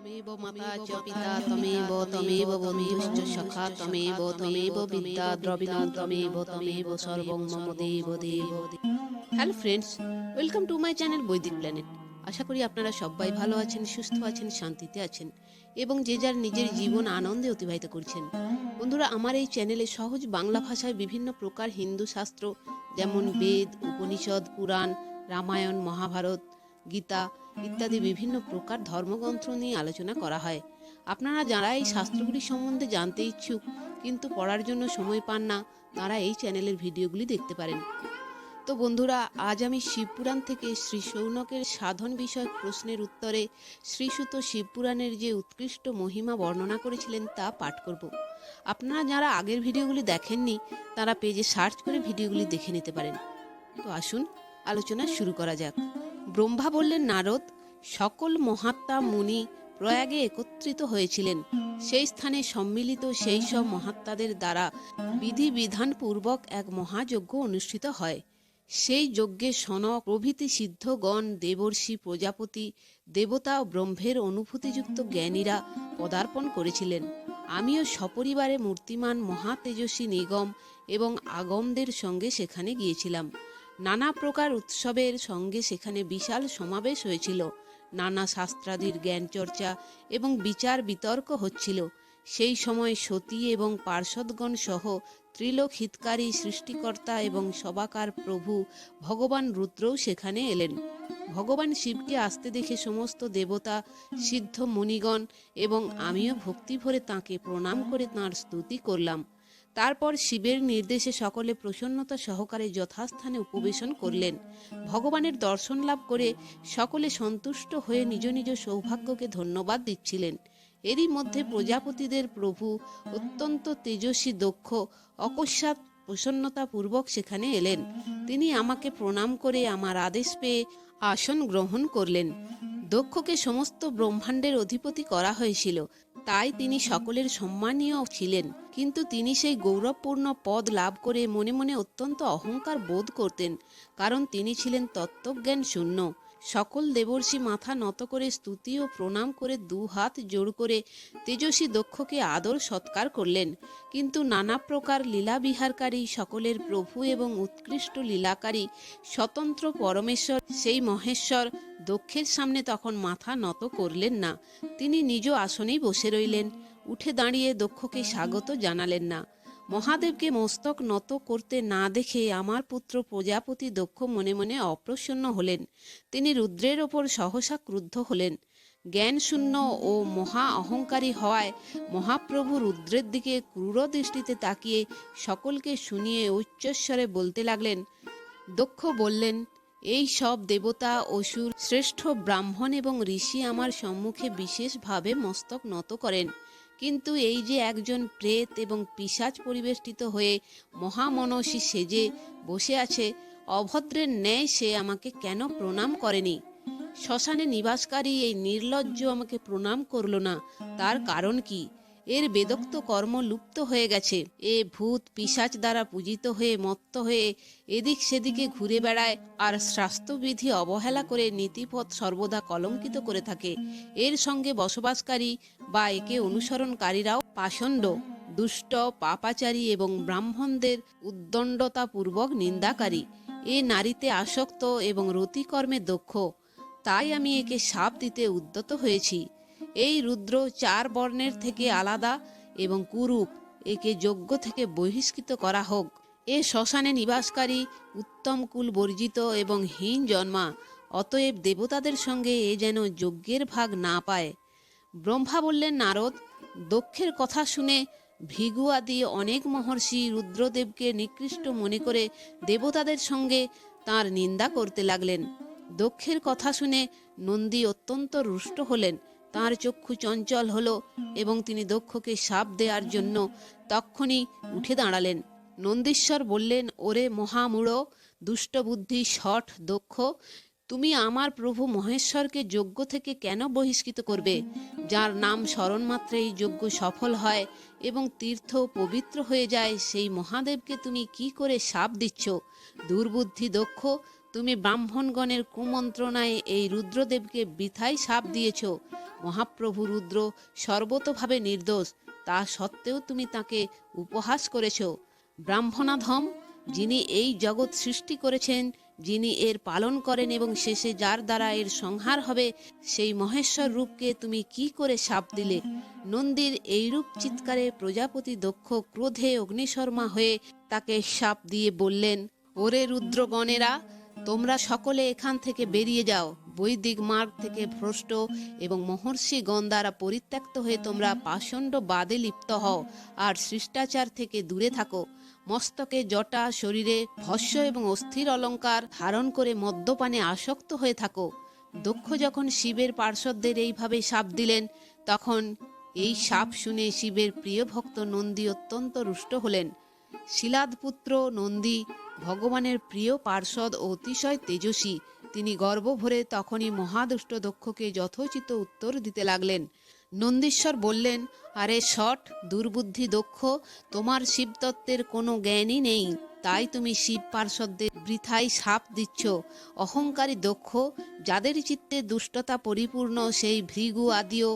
त्वमेव माता च पिता त्वमेव त्वमेव बन्धुश्च सखा त्वमेव त्वमेव विद्या द्रविणं त्वमेव त्वमेव सर्वं मम দেব দেব। Hello friends, welcome to my channel Vaidik planet. আশা করি আপনারা সবাই ভালো আছেন, সুস্থ আছেন, শান্তিতে আছেন এবং যে যার নিজের জীবন আনন্দে অতিবাহিত করছেন। বন্ধুরা, আমার এই চ্যানেলে সহজ বাংলা ভাষায় বিভিন্ন প্রকার হিন্দু শাস্ত্র যেমন বেদ, উপনিষদ, পুরাণ, রামায়ণ, মহাভারত, গীতা ইত্যাদি বিভিন্ন প্রকার ধর্মগ্রন্থ নিয়ে আলোচনা করা হয়। আপনারা যারা এই শাস্ত্রগুলি সম্বন্ধে জানতে ইচ্ছুক কিন্তু পড়ার জন্য সময় পান না, তারা এই চ্যানেলের ভিডিওগুলি দেখতে পারেন। তো বন্ধুরা, আজ আমি শিবপুরাণ থেকে শ্রী শৌনকের সাধন বিষয়ক প্রশ্নের উত্তরে শ্রীসুত শিবপুরাণের যে উৎকৃষ্ট মহিমা বর্ণনা করেছিলেন তা পাঠ করব। আপনারা যারা আগের ভিডিওগুলি দেখেননি তারা পেজে সার্চ করে ভিডিওগুলি দেখে নিতে পারেন। তো আসুন আলোচনা শুরু করা যাক। ব্রহ্মা বললেন, নারদ, সকল মহাত্মা মুনি প্রয়াগে একত্রিত হয়েছিলেন। সেই স্থানে সম্মিলিত সেই সব মহাত্মাদের দ্বারা বিধি বিধান পূর্বক এক মহাযজ্ঞ অনুষ্ঠিত হয়। সেই যজ্ঞে সনক প্রভৃতি সিদ্ধগণ, দেবর্ষি, প্রজাপতি, দেবতা ও ব্রহ্মের অনুভূতিযুক্ত জ্ঞানীরা পদার্পণ করেছিলেন। আমিও সপরিবারে মূর্তিমান মহা তেজস্বী নিগম এবং আগমদের সঙ্গে সেখানে গিয়েছিলাম। নানা প্রকার উৎসবের সঙ্গে সেখানে বিশাল সমাবেশ হয়েছিল। নানা শাস্ত্রাদির জ্ঞান চর্চা এবং বিচার বিতর্ক হচ্ছিল। সেই সময় সতী এবং পার্ষদগণ সহ ত্রিলোক হিতকারী সৃষ্টিকর্তা এবং সবাকার প্রভু ভগবান রুদ্রও সেখানে এলেন। ভগবান শিবকে আসতে দেখে সমস্ত দেবতা, সিদ্ধ মুনিগণ এবং আমিও ভক্তি ভরে তাঁকে প্রণাম করে তাঁর স্তুতি করলাম। তারপর শিবের নির্দেশে সকলে প্রসন্নতা সহকারে যথাস্থানে উপবেশন করলেন। ভগবানের দর্শন লাভ করে সকলে সন্তুষ্ট হয়ে নিজ নিজ সৌভাগ্যকে ধন্যবাদ দিচ্ছিলেন। এরই মধ্যে প্রজাপতিদের প্রভু অত্যন্ত তেজস্বী দক্ষ অকস্মাৎ প্রসন্নতাপূর্বক সেখানে এলেন। তিনি আমাকে প্রণাম করে আমার আদেশ পেয়ে আসন গ্রহণ করলেন। দক্ষকে সমস্ত ব্রহ্মাণ্ডের অধিপতি করা হয়েছিল, তাই তিনি সকলের সম্মানীয় ছিলেন। কিন্তু তিনি সেই গৌরবপূর্ণ পদ লাভ করে মনে মনে অত্যন্ত অহংকার বোধ করতেন, কারণ তিনি ছিলেন তত্ত্বজ্ঞান শূন্য। সকল দেবর্ষি মাথা নত করে স্তুতি ও প্রণাম করে দু হাত জোড় করে তেজস্বী দক্ষকে আদর সৎকার করলেন। কিন্তু নানা প্রকার লীলা বিহারকারী সকলের প্রভু এবং উৎকৃষ্ট লীলাকারী স্বতন্ত্র পরমেশ্বর সেই মহেশ্বর দক্ষের সামনে তখন মাথা নত করলেন না। তিনি নিজ আসনেই বসে রইলেন। উঠে দাঁড়িয়ে দক্ষকে স্বাগত জানালেন না। মহাদেবকে মস্তক নত করতে না দেখে আমার পুত্র প্রজাপতি দক্ষ মনে মনে অপ্রসন্ন হলেন। তিনি রুদ্রের ওপর সহসা ক্রুদ্ধ হলেন। জ্ঞান শূন্য ও মহা অহংকারী হওয়ায় মহাপ্রভু রুদ্রের দিকে ক্রূর দৃষ্টিতে তাকিয়ে সকলকে শুনিয়ে উচ্চস্বরে বলতে লাগলেন। দক্ষ বললেন, এই সব দেবতা, অসুর, শ্রেষ্ঠ ব্রাহ্মণ এবং ঋষি আমার সম্মুখে বিশেষভাবে মস্তক নত করেন, কিন্তু এই যে একজন প্রেত এবং পিশাচ পরিবেষ্টিত হয়ে মহামনসী সেজে বসে আছে, অভদ্রের ন্যায় সে আমাকে কেন প্রণাম করেনি? শ্মশানে নিবাসকারী এই নির্লজ্জ আমাকে প্রণাম করল না, তার কারণ কি? এর বেদোক্ত কর্ম লুপ্ত হয়ে গেছে। এ ভূত পিশাচ দ্বারা পূজিত হয়ে মত্ত হয়ে এদিক সেদিকে ঘুরে বেড়ায় আর স্বাস্থ্যবিধি অবহেলা করে নীতিপথ সর্বদা কলঙ্কিত করে থাকে। এর সঙ্গে বসবাসকারী বা একে অনুসরণকারীরাও পাষণ্ড, দুষ্ট, পাপাচারী এবং ব্রাহ্মণদের উদ্দণ্ডতাপূর্বক নিন্দাকারী। এ নারীতে আসক্ত এবং রতিকর্মে দক্ষ, তাই আমি একে শাপ দিতে উদ্যত হয়েছি। এই রুদ্র 4 বর্ণের থেকে আলাদা এবং কুরূপ, একে যজ্ঞ থেকে বহিষ্কৃত করা হোক। এ শ্মশানে নিবাসকারী উত্তম কুল বর্জিত এবং হীন জন্মা, অতএব দেবতাদের সঙ্গে এ যেন যজ্ঞের ভাগ না পায়। ব্রহ্মা বললেন, নারদ, দক্ষের কথা শুনে ভৃগু আদি অনেক মহর্ষি রুদ্রদেবকে নিকৃষ্ট মনে করে দেবতাদের সঙ্গে তাঁর নিন্দা করতে লাগলেন। দক্ষের কথা শুনে নন্দী অত্যন্ত রুষ্ট হলেন। তাঁর চক্ষু চঞ্চল হলো এবং তিনি দক্ষকে শাপ দেওয়ার জন্য তক্ষুনি উঠে দাঁড়ালেন। নন্দীশ্বর বললেন, ওরে মহামূঢ়, দুষ্টবুদ্ধি শঠ দক্ষ, তুমি আমার প্রভু মহেশ্বরকে যজ্ঞ থেকে কেন বহিষ্কৃত করবে? যার নাম স্মরণ মাত্রেই যজ্ঞ সফল হয় এবং তীর্থ পবিত্র হয়ে যায়, সেই মহাদেবকে তুমি কি করে শাপ দিচ্ছ? দুর্বুদ্ধি দক্ষ, তুমি ব্রাহ্মণগণের কুমন্ত্রণায় এই রুদ্রদেবকে বৃথাই শাপ দিয়েছ। মহাপ্রভু রুদ্র সর্বতোভাবে নির্দোষ, তা সত্ত্বেও তুমি তাকে উপহাস করেছ। ব্রাহ্মণাধম, যিনি এই জগৎ সৃষ্টি করেছেন, যিনি এর পালন করেন এবং শেষে যার দ্বারা এর সংহার হবে, সেই মহেশ্বর রূপকে তুমি কি করে শাপ দিলে? নন্দীর এইরূপ চিৎকারে প্রজাপতি দক্ষ ক্রোধে অগ্নিশর্মা হয়ে তাকে শাপ দিয়ে বললেন, ওরে রুদ্রগণেরা, তোমরা সকলে এখান থেকে বেরিয়ে যাও। বৈদিক মার্গ থেকে ভ্রষ্ট এবং মহর্ষি গণ দ্বারা পরিত্যক্ত হয়ে তোমরা পাষণ্ড বাদে লিপ্ত হও আর শিষ্টাচার থেকে দূরে থাকো। মস্তকে জটা, শরীরে ভস্য এবং অস্থির অলঙ্কার ধারণ করে মদ্যপানে আসক্ত হয়ে থাকো। দক্ষ যখন শিবের পার্শ্বদের এইভাবে শাপ দিলেন, তখন এই শাপ শুনে শিবের প্রিয় ভক্ত নন্দী অত্যন্ত রুষ্ট হলেন। শিলাদপুত্র নন্দী ভগবানের প্রিয় পার্ষদ ও অতিশয় তেজস্বী। তিনি গর্ব ভরে তখনই মহাদুষ্ট দক্ষকে যথোচিত উত্তর দিতে লাগলেন। নন্দীশ্বর বললেন, আরে শঠ দুর্বুদ্ধি দক্ষ, তোমার শিবতত্ত্বের কোনো জ্ঞানই নেই, তাই তুমি শিব পার্ষদদের বৃথাই শাপ দিচ্ছ। অহংকারী দক্ষ, যাদের চিত্তে দুষ্টতা পরিপূর্ণ, সেই ভৃগু আদিও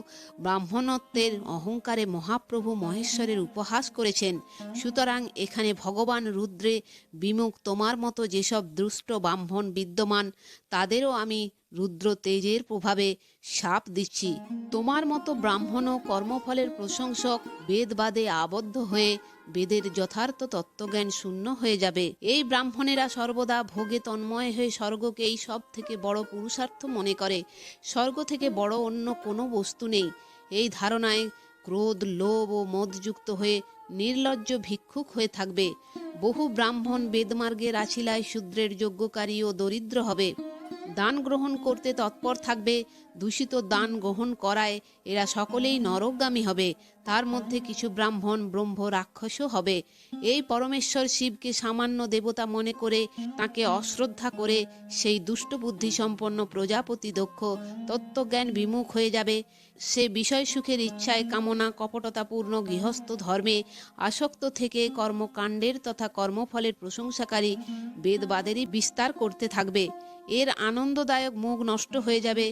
ব্রাহ্মণত্বের অহংকারে মহাপ্রভু মহেশ্বরের উপহাস করেছেন। সুতরাং এখানে ভগবান রুদ্রে বিমুখ তোমার মতো যেসব দুষ্ট ব্রাহ্মণ বিদ্যমান, তাদেরও আমি রুদ্র তেজের প্রভাবে শাপ দিচ্ছি। তোমার মতো ব্রাহ্মণ ও কর্মফলের প্রশংসক বেদবাদে আবদ্ধ হয়ে বেদের যথার্থ তত্ত্বজ্ঞান শূন্য হয়ে যাবে। এই ব্রাহ্মণেরা সর্বদা ভোগে তন্ময় হয়ে স্বর্গকেই সব থেকে বড় পুরুষার্থ মনে করে। স্বর্গ থেকে বড় অন্য কোনো বস্তু নেই। এই ধারণায় ক্রোধ, লোভ ও মদযুক্ত হয়ে নির্লজ্জ ভিক্ষুক হয়ে থাকবে। বহু ব্রাহ্মণ বেদমার্গের আছিলায় শূদ্রের যজ্ঞকারী ও দরিদ্র হবে। দান গ্রহণ করতে তৎপর থাকবে। দূষিত দান গ্রহণ করায় এরা সকলেই নরকগামী হবে। তার মধ্যে কিছু ব্রাহ্মণ ব্রহ্ম রাক্ষসও হবে। এই পরমেশ্বর শিবকে সামান্য দেবতা মনে করে তাকে অশ্রদ্ধা করে সেই দুষ্ট বুদ্ধি সম্পন্ন প্রজাপতি দক্ষ তত্ত্বজ্ঞান বিমুখ হয়ে যাবে। সে বিষয় সুখের ইচ্ছায় কামনা কপটতাপূর্ণ গৃহস্থ ধর্মে আসক্ত থেকে কর্মকাণ্ডের তথা কর্মফলের প্রশংসাকারী বেদবাদেরই বিস্তার করতে থাকবে। এর আনন্দদায়ক মুখ নষ্ট হয়ে যাবে।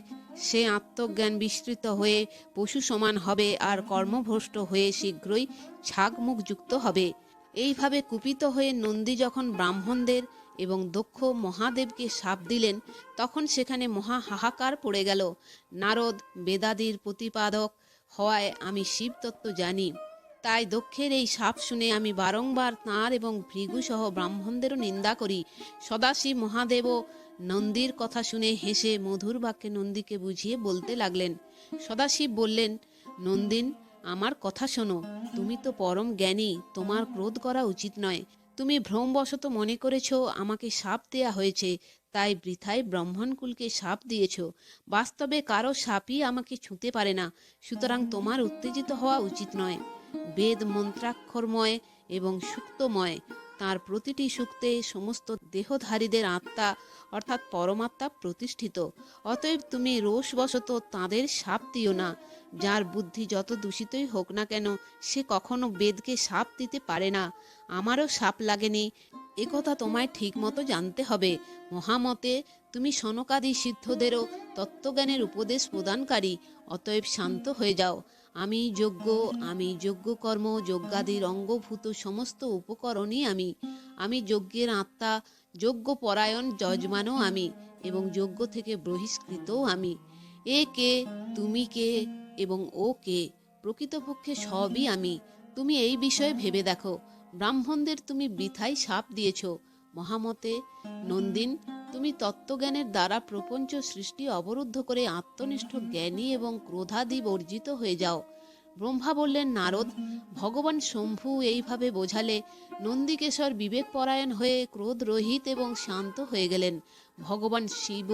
সে আত্মজ্ঞান বিস্তৃত হয়ে পশু সমান হবে আর কর্মভ্রষ্ট হয়ে শীঘ্রই ছাগ মুখযুক্ত হবে। এইভাবে কুপিত হয়ে নন্দী যখন ব্রাহ্মণদের এবং দক্ষ মহাদেবকে শাপ দিলেন, তখন সেখানে মহা হাহাকার পড়ে গেল। নারদ বেদাদির প্রতিপাদক হওয়ায় আমি শিবতত্ত্ব জানি, তাই দক্ষের এই শাপ শুনে আমি বারংবার তাঁর এবং ভৃগুসহ ব্রাহ্মণদেরও নিন্দা করি। সদাশিব মহাদেবও নন্দীর কথা শুনে হেসে মধুর বাক্যে নন্দীকে বুঝিয়ে বলতে লাগলেন। সদাশিব বললেন, নন্দিন, আমার কথা শোনো। তুমি তো পরম জ্ঞানী, তোমার ক্রোধ করা উচিত নয়। তুমি ভ্রমবশত মনে করেছ আমাকে শাপ দেয়া হয়েছে, তাই বৃথায় ব্রাহ্মণকুলকে শাপ দিয়েছ। বাস্তবে কারো শাপই আমাকে ছুঁতে পারে না, সুতরাং তোমার উত্তেজিত হওয়া উচিত নয়। বেদ মন্ত্রাক্ষরময় এবং সুক্তময়, তার প্রতিটি সূক্তে সমস্ত দেহধারীদের আত্মা অর্থাৎ পরমাত্মা প্রতিষ্ঠিত। অতএব তুমি রোষবশত তাঁদের শাপ দিও না। যার বুদ্ধি যত দূষিতই হোক না কেন, সে কখনো বেদকে শাপ দিতে পারে না। আমারও শাপ লাগেনি, একথা তোমায় ঠিক মতো জানতে হবে। মহামতে তুমি সনকাদি সিদ্ধদেরও তত্ত্বজ্ঞানের উপদেশ প্রদানকারী, অতএব শান্ত হয়ে যাও। আমি যজ্ঞকর্ম, যজ্ঞাদির অঙ্গভূত সমস্ত উপকরণই আমি যজ্ঞের আত্মা, যজ্ঞপরায়ণ যজমানও আমি এবং যজ্ঞ থেকে বহিষ্কৃতও আমি। এ কে, তুমি কে এবং ও কে? প্রকৃতপক্ষে সবই আমি। তুমি এই বিষয়ে ভেবে দেখো। ব্রাহ্মণদের তুমি বৃথাই শাপ দিয়েছ। মহামতে নন্দিন, তুমি তত্ত্বজ্ঞানের দ্বারা প্রপঞ্চ সৃষ্টি অবরুদ্ধ করে আত্মনিষ্ঠ জ্ঞানী এবং ক্রোধাদি বর্জিত হয়ে যাও। ব্রহ্মা বললেন, নারদ, ভগবান শম্ভু এইভাবে বোঝালে নন্দিকেশ্বর বিবেকপরায়ণ হয়ে ক্রোধ রহিত এবং শান্ত হয়ে গেলেন। ভগবান শিব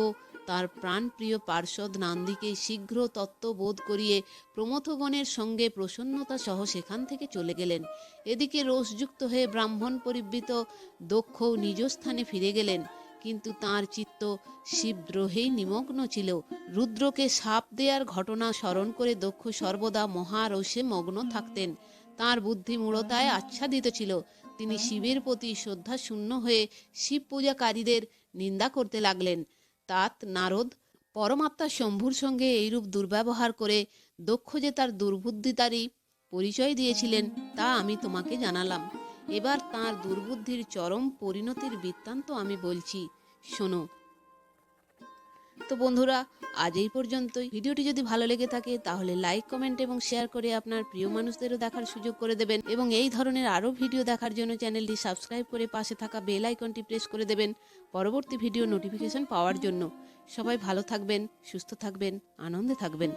তার প্রাণপ্রিয় পার্ষদ নান্দিকে শীঘ্র তত্ত্ববোধ করিয়ে প্রমথগণের সঙ্গে প্রসন্নতা সহ সেখান থেকে চলে গেলেন। এদিকে রোষযুক্ত হয়ে ব্রাহ্মণ পরিবৃত দক্ষও নিজ স্থানে ফিরে গেলেন, কিন্তু তাঁর চিত্ত শিবদ্রোহেই নিমগ্ন ছিল। রুদ্রকে শাপ দেওয়ার ঘটনা স্মরণ করে দক্ষ সর্বদা মহারোষে মগ্ন থাকতেন। তাঁর বুদ্ধি মূঢ়তায় আচ্ছাদিত ছিল। তিনি শিবের প্রতি শ্রদ্ধা শূন্য হয়ে শিব পূজাকারীদের নিন্দা করতে লাগলেন। তাত নারদ পরমাত্মা শম্ভুর সঙ্গে এইরূপ দুর্ব্যবহার করে দক্ষ যে তার দুর্বুদ্ধিতারই পরিচয় দিয়েছিলেন তা আমি তোমাকে জানালাম। এবার তাঁর দুর্বুদ্ধির চরম পরিণতির বৃত্তান্ত আমি বলছি, শোনো। তো বন্ধুরা, আজ এই পর্যন্তই। ভিডিওটি যদি ভালো লেগে থাকে তাহলে লাইক, কমেন্ট এবং শেয়ার করে আপনার প্রিয় মানুষদেরও দেখার সুযোগ করে দেবেন, এবং এই ধরনের আরও ভিডিও দেখার জন্য চ্যানেলটি সাবস্ক্রাইব করে পাশে থাকা বেল আইকনটি প্রেস করে দেবেন পরবর্তী ভিডিও নোটিফিকেশন পাওয়ার জন্য। সবাই ভালো থাকবেন, সুস্থ থাকবেন, আনন্দে থাকবেন।